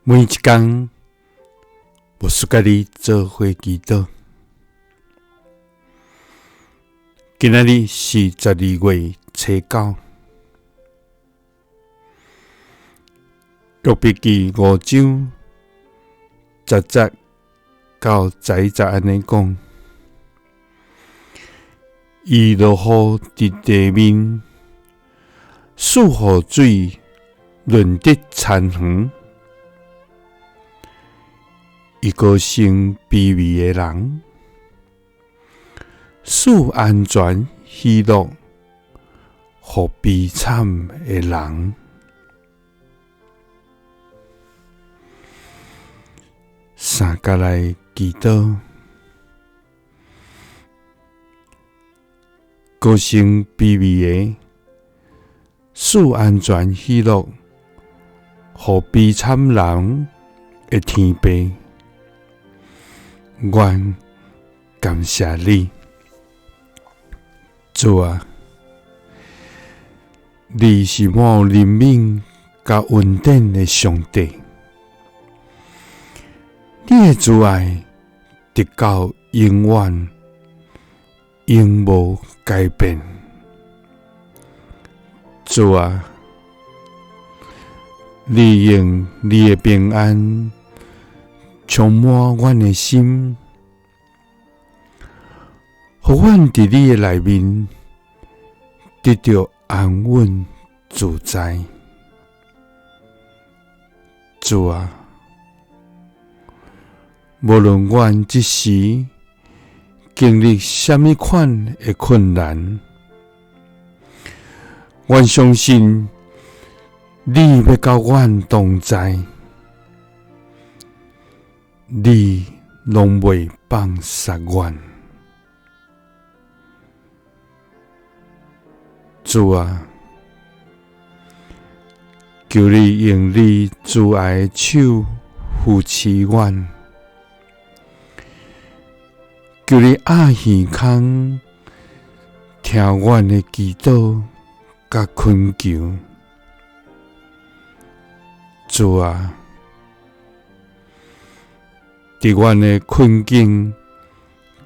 每一天，我需甲你做伙祈祷。今仔日是12月初9，约伯记5章10节到11节安尼讲：伊落雨伫地面，使雨水润得田园。伊高升卑微的人，使安全喜乐，互悲惨的人。三甲来祈祷，高升卑微的，使安全喜乐，互悲惨人的天父。愿感谢你，主啊！你是满有怜悯甲恩典的上帝，你的慈爱直到永远，永无改变。主啊！你用你的平安充满阮的心，互阮伫你的内面得到安稳自在。主啊，无论阮即时经历什么款的困难，阮相信你要甲阮同在。你拢袂放弃阮，主啊！求你用你慈爱的手扶持阮，求你爱耳孔听阮的祈祷甲恳求，主啊！伫阮的困境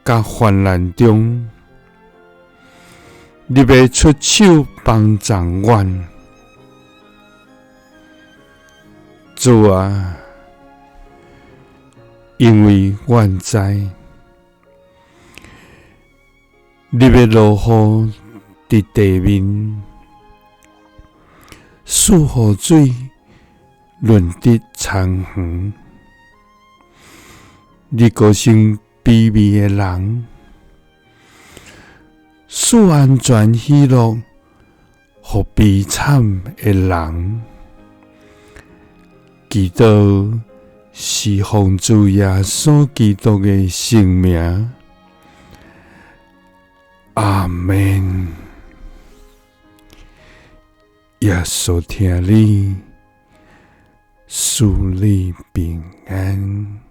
甲患难中，你要出手帮助阮，主啊！因为阮知，你要落雨伫地面，使雨水润得田园。你高升卑微的人，使安全喜乐，互悲惨的人。祈祷是奉主耶稣基督的圣名，阿们。耶稣听你，赐你平安。